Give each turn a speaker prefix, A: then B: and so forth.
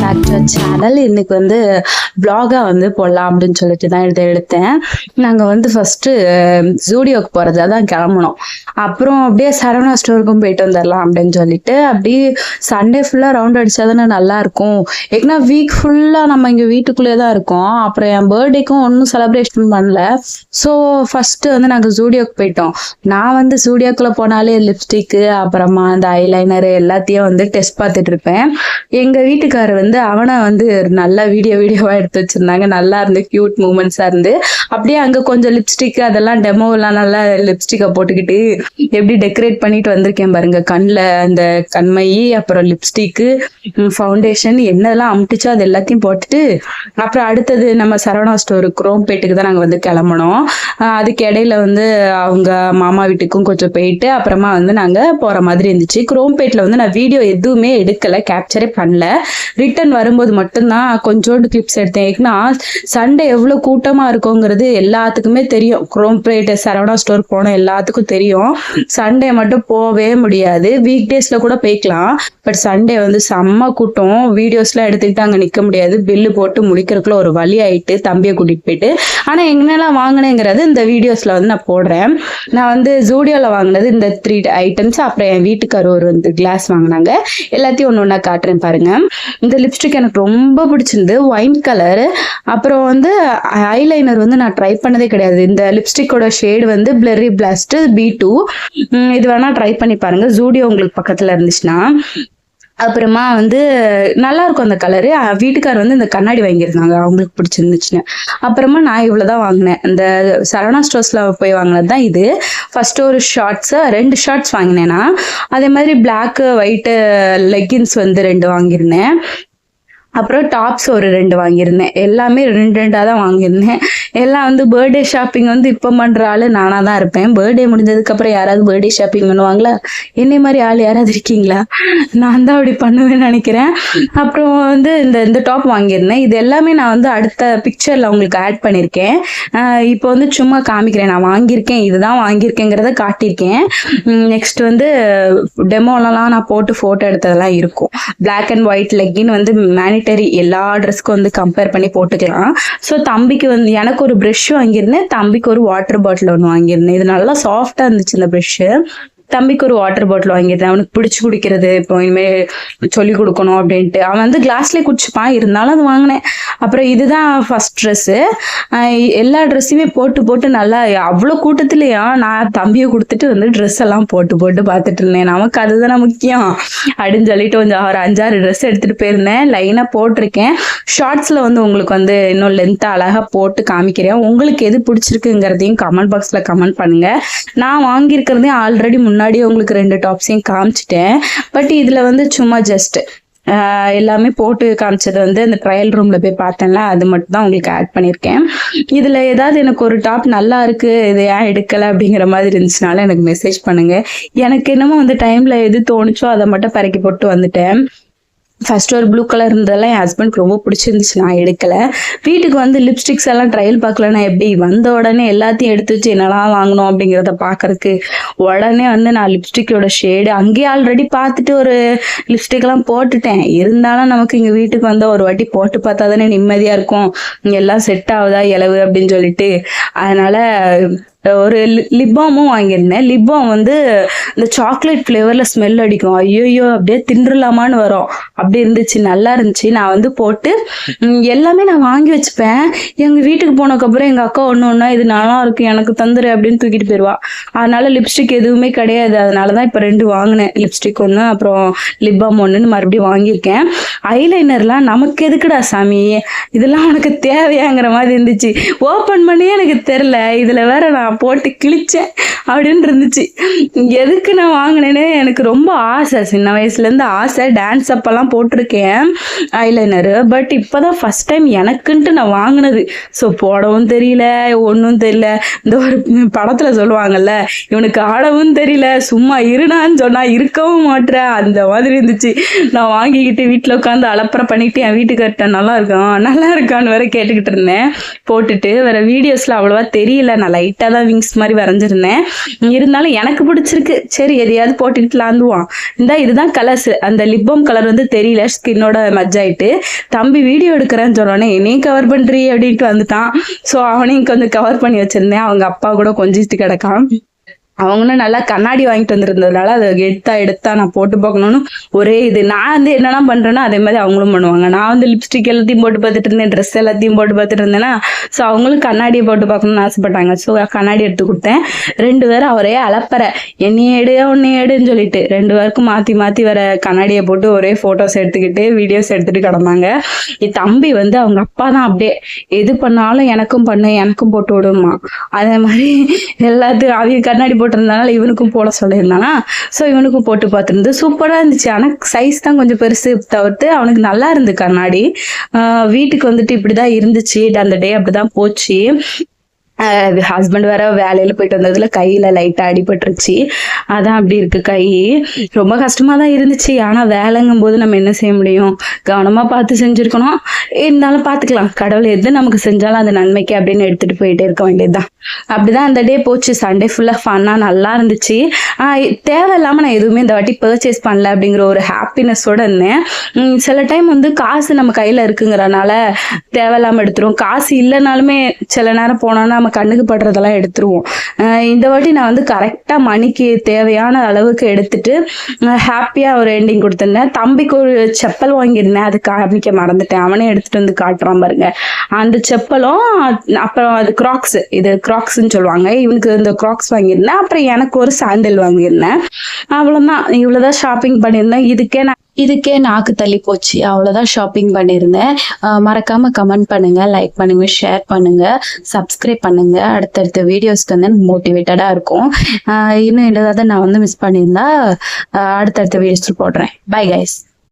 A: Back to channel. இன்னைக்கு வந்து vlog-ஆ வந்து போடலாம் அப்படின்னு சொல்லிட்டு தான் எடுத்தேன். நாங்கள் வந்து ஃபர்ஸ்ட்டு ஜூடியோக்கு போகிறது தான் கிளம்பணும். அப்புறம் அப்படியே சரவணா ஸ்டோருக்கும் போயிட்டு வந்துடலாம் அப்படின்னு சொல்லிட்டு அப்படியே சண்டே ஃபுல்லாக ரவுண்ட் அடித்தா தானே நல்லாயிருக்கும். ஏன்னா வீக் ஃபுல்லாக நம்ம இங்கே வீட்டுக்குள்ளேயே தான் இருக்கோம். அப்புறம் என் பர்த்டேக்கும் ஒன்றும் செலிப்ரேஷன் பண்ணல. ஸோ ஃபஸ்ட்டு வந்து நாங்கள் ஜூடியோக்கு போயிட்டோம். நான் வந்து ஜூடியோக்குள்ளே போனாலே லிப்ஸ்டிக்கு அப்புறமா அந்த ஐலைனரு எல்லாத்தையும் வந்து டெஸ்ட் பார்த்துட்டு இருப்பேன். எங்கள் வீட்டுக்காரர் வந்து அவனை வந்து நல்லா வீடியோவாக எடுத்து வச்சுருந்தாங்க. நல்லா இருந்து க்யூட் மூமெண்ட்ஸாக இருந்து அப்படியே அங்கே கொஞ்சம் லிப்ஸ்டிக்கு அதெல்லாம் டெமோலாம் நல்லா லிப்ஸ்டிக்கை போட்டுக்கிட்டு எப்படி டெக்கரேட் பண்ணிட்டு வந்திருக்கேன் பாருங்க. கண்ணில் அந்த கண்மை அப்புறம் லிப்ஸ்டிக்கு ஃபவுண்டேஷன் என்னதெல்லாம் அமுட்டுச்சோ அது எல்லாத்தையும் போட்டுட்டு அப்புறம் அடுத்தது நம்ம சரவணா ஸ்டோரு குரோம்பேட்டுக்கு தான் நாங்கள் வந்து கிளம்பணும். அதுக்கு இடையில வந்து அவங்க மாமா வீட்டுக்கும் கொஞ்சம் போயிட்டு அப்புறமா வந்து நாங்கள் போகிற மாதிரி இருந்துச்சு. குரோம்பேட்டில் வந்து நான் வீடியோ எதுவுமே எடுக்கலை, கேப்சரே பண்ணல. ரிட்டர்ன் வரும்போது மட்டும்தான் கொஞ்சோண்டு கிளிப்ஸ் எடுத்தேன். ஏன்னா சண்டே எவ்வளோ கூட்டமாக இருக்குங்கிறது எல்லாத்துக்குமே தெரியும். குரோம்பேட் சரவணா ஸ்டோர் போன எல்லாத்துக்கும் தெரியும். சண்டே மட்டும் போகவே முடியாது. வீக் டேஸில் கூட போய்க்கலாம், பட் சண்டே வந்து செம்ம கூட்டம். வீடியோஸ்லாம் எடுத்துக்கிட்டு அங்கே நிற்க முடியாது. பில்லு போட்டு முடிக்கிறதுக்குள்ள ஒரு வழி ஆயிட்டு தம்பியை கூட்டிகிட்டு போயிட்டு. ஆனால் எங்கெல்லாம் வாங்கினேங்கிறது இந்த வீடியோஸில் வந்து நான் போடுறேன். நான் வந்து ஜூடியோவில் வாங்கினது இந்த 3 ஐட்டம்ஸ். அப்புறம் என் வீட்டுக்காரர் ஒரு வந்து கிளாஸ் வாங்கினாங்க. எல்லாத்தையும் ஒன்று ஒன்றா காட்டுறேன் பாருங்க. இந்த லிப்ஸ்டிக் எனக்கு ரொம்ப பிடிச்சிருந்து, ஒயின் கலர். அப்புறம் வந்து ஐலைனர் வந்து நான் ட்ரை பண்ணதே கிடையாது. இந்த லிப்ஸ்டிக்கோட ஷேடு வந்து பிளரி பிளாஸ்ட் B2. இது வேணா ட்ரை பண்ணி பாருங்க, ஜூடியோ உங்களுக்கு பக்கத்தில் இருந்துச்சுன்னா. அப்புறமா வந்து நல்லா இருக்கும் அந்த கலரு. வீட்டுக்கார் வந்து இந்த கண்ணாடி வாங்கியிருந்தாங்க, அவங்களுக்கு பிடிச்சிருந்துச்சுன்னு. அப்புறமா நான் இவ்வளோதான் வாங்கினேன். இந்த சரவணா ஸ்டோர்ஸில் போய் வாங்கினது தான் இது. ஃபர்ஸ்ட் ஒரு ஷார்ட்ஸு 2 ஷார்ட்ஸ் வாங்கினேன்னா, அதே மாதிரி பிளாக்கு ஒயிட்டு லெக்கின்ஸ் வந்து 2 வாங்கியிருந்தேன். அப்புறம் டாப்ஸ் ஒரு 2 வாங்கியிருந்தேன். எல்லாமே 2 தான் வாங்கியிருந்தேன். எல்லாம் வந்து பர்த்டே ஷாப்பிங் வந்து இப்போ பண்ணுற ஆள் நானாக தான் இருப்பேன். பர்த்டே முடிஞ்சதுக்கப்புறம் யாராவது பர்த்டே ஷாப்பிங் பண்ணுவாங்களா? என்னை மாதிரி ஆள் யாராவது இருக்கீங்களா? நான் தான் அப்படி பண்ணுவேன்னு நினைக்கிறேன். அப்புறம் வந்து இந்த டாப் வாங்கியிருந்தேன். இது எல்லாமே நான் வந்து அடுத்த பிக்சரில் உங்களுக்கு ஆட் பண்ணியிருக்கேன். இப்போ வந்து சும்மா காமிக்கிறேன், நான் வாங்கியிருக்கேன், இதுதான் வாங்கியிருக்கேங்கிறத காட்டியிருக்கேன். நெக்ஸ்ட் வந்து டெமோலலாம் நான் போட்டு ஃபோட்டோ எடுத்ததெல்லாம் இருக்கும். பிளாக் அண்ட் ஒயிட் லெக்கின் வந்து எல்லா ட்ரெஸ்க்கும் வந்து கம்பேர் பண்ணி போட்டுக்கலாம். ஸோ தம்பிக்கு வந்து எனக்கு ஒரு ப்ரஷ் வாங்கியிருந்தேன், தம்பிக்கு ஒரு வாட்டர் பாட்டில் ஒன்று வாங்கியிருந்தேன். இது நல்லா சாஃப்டாக இருந்துச்சு இந்த ப்ரஷ்ஷு. தம்பிக்கு ஒரு வாட்டர் பாட்டில் வாங்கியிருந்தேன். அவனுக்கு பிடிச்சி குடிக்கிறது இப்போ இனிமேல் சொல்லி கொடுக்கணும் அப்படின்ட்டு. அவன் வந்து கிளாஸ்லேயே குடிச்சுப்பான், இருந்தாலும் அது வாங்கினேன். அப்புறம் இதுதான் ஃபர்ஸ்ட் ட்ரெஸ்ஸு. எல்லா ட்ரெஸ்ஸுமே போட்டு நல்லா அவ்வளோ கூட்டத்துலையா நான் தம்பியை கொடுத்துட்டு வந்து ட்ரெஸ் எல்லாம் போட்டு பார்த்துட்டு இருந்தேன். நமக்கு அதுதானே முக்கியம் அப்படின்னு சொல்லிட்டு கொஞ்சம் ஒரு 5-6 ட்ரெஸ் எடுத்துகிட்டு போயிருந்தேன். லைனாக போட்டிருக்கேன். ஷார்ட்ஸில் வந்து உங்களுக்கு வந்து இன்னும் லென்த்தாக அழகாக போட்டு காமிக்கிறேன். உங்களுக்கு எது பிடிச்சிருக்குங்கிறதையும் கமெண்ட் பாக்ஸில் கமெண்ட் பண்ணுங்கள். நான் வாங்கியிருக்கிறதையும் ஆல்ரெடி முன்னாடியே உங்களுக்கு 2 டாப்ஸையும் காமிச்சிட்டேன். பட் இதில் வந்து சும்மா ஜஸ்ட் எல்லாமே போட்டு காமிச்சது வந்து அந்த ட்ரையல் ரூமில் போய் பார்த்தேன்ல, அது மட்டும் தான் உங்களுக்கு ஆட் பண்ணியிருக்கேன். இதில் ஏதாவது எனக்கு ஒரு டாப் நல்லா இருக்குது, இது ஏன் எடுக்கலை அப்படிங்கிற மாதிரி இருந்துச்சுனால எனக்கு மெசேஜ் பண்ணுங்கள். எனக்கு என்னமோ அந்த டைமில் எது தோணுச்சோ அதை மட்டும் பறக்கி போட்டு வந்துட்டேன். ஃபர்ஸ்ட் ஒரு ப்ளூ கலர் இருந்ததெல்லாம் என் ஹஸ்பண்ட் ரொம்ப பிடிச்சிருந்துச்சு, நான் எடுக்கலை. வீட்டுக்கு வந்து லிப்ஸ்டிக்ஸ் எல்லாம் ட்ரையல் பார்க்கலன்னா எப்படி, வந்த உடனே எல்லாத்தையும் எடுத்து வச்சு என்னெல்லாம் வாங்கணும் அப்படிங்கிறத பார்க்கறதுக்கு உடனே வந்து நான் லிப்ஸ்டிக்கோட ஷேடு அங்கேயே ஆல்ரெடி பார்த்துட்டு ஒரு லிப்ஸ்டிக்லாம் போட்டுட்டேன். இருந்தாலும் நமக்கு இங்கே வீட்டுக்கு வந்தால் ஒரு வாட்டி போட்டு பார்த்தா தானே நிம்மதியாக இருக்கும், இங்கே எல்லாம் செட் ஆகுதா இலவு அப்படின்னு சொல்லிட்டு. அதனால் ஒரு லிப்பாமும் வாங்கியிருந்தேன். லிப்பாம் வந்து இந்த சாக்லேட் ஃப்ளேவரில் ஸ்மெல் அடிக்கும். ஐயோ அப்படியே தின்றலாமான்னு வரும், அப்படி இருந்துச்சு, நல்லா இருந்துச்சு. நான் வந்து போட்டு எல்லாமே நான் வாங்கி வச்சுப்பேன். எங்கள் வீட்டுக்கு போனதுக்கப்புறம் எங்கள் அக்கா ஒன்று இது நல்லா இருக்கு எனக்கு தந்துரு அப்படின்னு தூக்கிட்டு போயிடுவா. அதனால லிப்ஸ்டிக் எதுவுமே கிடையாது. அதனால தான் இப்போ 2 வாங்கினேன். லிப்ஸ்டிக் ஒன்று அப்புறம் லிப்பாம் ஒன்றுன்னு மறுபடியும் வாங்கியிருக்கேன். ஐலைனர்லாம் நமக்கு எதுக்குடா சாமி, இதெல்லாம் உனக்கு தேவையாங்கிற மாதிரி இருந்துச்சு. ஓப்பன் பண்ணியே எனக்கு தெரில, இதில் வேற நான் போட்டு கிழிச்சேன் அப்படின்னு இருந்துச்சு. எதுக்கு நான் வாங்கினேன்னு எனக்கு ரொம்ப ஆசை, சின்ன வயசுலேருந்து ஆசை. டான்ஸ் அப்பெல்லாம் போட்டிருக்கேன் ஐலைனரு. பட் இப்போ தான் ஃபஸ்ட் டைம் எனக்குன்ட்டு நான் வாங்கினது. ஸோ போடவும் தெரியல, ஒன்றும் தெரியல. இந்த ஒரு படத்தில் சொல்லுவாங்கல்ல, இவனுக்கு ஆடவும் தெரியல, சும்மா இருடான்னு சொன்னால் இருக்கவும் மாட்டேன், அந்த மாதிரி இருந்துச்சு. நான் வாங்கிக்கிட்டு வீட்டில் உட்காந்து அலப்பறை பண்ணிட்டு என் வீட்டுக்கார்ட்ட நல்லா இருக்கான்னு வேற கேட்டுக்கிட்டு இருந்தேன். போட்டுட்டு வேற வீடியோஸில் அவ்வளோவா தெரியல, நான் லைட்டாக தான் விங்ஸ் மாதிரி வரைஞ்சிருந்தேன். இருந்தாலும் எனக்கு பிடிச்சிருக்கு, சரி எதையாவது போட்டுக்கிட்டு லாந்துவான். இதுதான் கலர்ஸ். அந்த லிப்பம் கலர் வந்து தெரியல, ஸ்கின்னோட மஜ் ஆயிட்டு. தம்பி வீடியோ எடுக்கிறேன்னு சொன்னோன்னே என்னையும் கவர் பண்றீ அப்படின்ட்டு வந்துட்டான். ஸோ அவனையும் கொஞ்சம் கவர் பண்ணி வச்சிருந்தேன். அவங்க அப்பா கூட கொஞ்சிட்டு கிடக்கான். அவங்களும் நல்லா கண்ணாடி வாங்கிட்டு வந்திருந்ததுனால அதை எடுத்தா நான் போட்டு பார்க்கணும்னு ஒரே இது. நான் வந்து என்னெல்லாம் பண்றேனோ அதே மாதிரி அவங்களும் பண்ணுவாங்க. நான் வந்து லிப்ஸ்டிக் எல்லாத்தையும் போட்டு பார்த்துட்டு இருந்தேன், ட்ரெஸ் எல்லாத்தையும் போட்டு பார்த்துட்டு இருந்தேன்னா ஸோ அவங்களும் கண்ணாடியை போட்டு பார்க்கணும்னு ஆசைப்பட்டாங்க. ஸோ கண்ணாடி எடுத்து கொடுத்தேன். 2 பேரும் அவரே அலப்பற, என்னையே எடு உன்னையே எடுன்னு சொல்லிட்டு 2 பேருக்கும் மாற்றி மாற்றி வர கண்ணாடியை போட்டு ஒரே ஃபோட்டோஸ் எடுத்துக்கிட்டு வீடியோஸ் எடுத்துகிட்டு கிடந்தாங்க. என் தம்பி வந்து அவங்க அப்பா தான் அப்படியே எது பண்ணாலும் எனக்கும் பண்ண, எனக்கும் போட்டு விடுமா. அதே மாதிரி எல்லாத்தையும் அவங்க கண்ணாடி போட்டிருந்தனால இவனுக்கும் போட சொல்லியிருந்தானா. ஸோ இவனுக்கும் போட்டு பார்த்துருந்து சூப்பராக இருந்துச்சு. ஆனால் சைஸ் தான் கொஞ்சம் பெருசு தவிர்த்து அவனுக்கு நல்லா இருந்து கண்ணாடி. வீட்டுக்கு வந்துட்டு இப்படிதான் இருந்துச்சு, அந்த டே அப்படிதான் போச்சு. ஹஸ்பண்ட் வேற வேலையில போயிட்டு வந்ததுல கையில லைட்டா அடிபட்டுருச்சு. அதான் அப்படி இருக்கு கை. ரொம்ப கஷ்டமா தான் இருந்துச்சு. ஆனா வேலைங்கும் போது நம்ம என்ன செய்ய முடியும், கவனமா பார்த்து செஞ்சிருக்கணும். இருந்தாலும் பாத்துக்கலாம், கடவுள் எது நமக்கு செஞ்சாலும் அது நன்மைக்கு அப்படின்னு எடுத்துட்டு போயிட்டே இருக்க வேண்டியதுதான். அப்படிதான் அந்த டே போச்சு. சண்டே ஃபுல்லா ஃபன்னா நல்லா இருந்துச்சு. தேவையில்லாம நான் எதுவுமே இந்த வாட்டி பர்ச்சேஸ் பண்ணல அப்படிங்கிற ஒரு ஹாப்பினஸோட இருந்தேன். சில டைம் வந்து காசு நம்ம கையில இருக்குங்கிறனால தேவையில்லாம எடுத்துருவோம். காசு இல்லைனாலுமே சில நேரம் போனோம்னா கண்ணுக்கு படுறதெல்லாம் எடுத்துருவோம். இந்த வாட்டி நான் வந்து கரெக்டா மணிக்கு தேவையான அளவுக்கு எடுத்துட்டு ஹாப்பியா ஒரு எண்டிங் கொடுத்திருந்தேன். தம்பிக்கு ஒரு செப்பல் வாங்கியிருந்தேன், அது காமிக்க மறந்துட்டேன். அவனே எடுத்துட்டு வந்து காட்டுறான் பாருங்க. அந்த செப்பலும் அப்புறம் அது கிராக்ஸ், இது கிராக்ஸ்ன்னு சொல்லுவாங்க. இவனுக்கு இந்த கிராக்ஸ் வாங்கியிருந்தேன். அப்புறம் எனக்கு ஒரு சாண்டல் வாங்கியிருந்தேன். அவ்வளவுதான், இவ்வளவுதான் ஷாப்பிங் பண்ணியிருந்தேன். இதுக்கே நாக்கு தள்ளி போச்சு. அவ்வளோதான் ஷாப்பிங் பண்ணியிருந்தேன். மறக்காம கமெண்ட் பண்ணுங்க, லைக் பண்ணுங்க, ஷேர் பண்ணுங்க, சப்ஸ்கிரைப் பண்ணுங்க. அடுத்தடுத்த வீடியோஸ்க்கு வந்து மோட்டிவேட்டடாக இருக்கும். இன்னும் ஏதாவது நான் வந்து மிஸ் பண்ணியிருந்தா அடுத்தடுத்த வீடியோஸ் போடுறேன். Bye guys.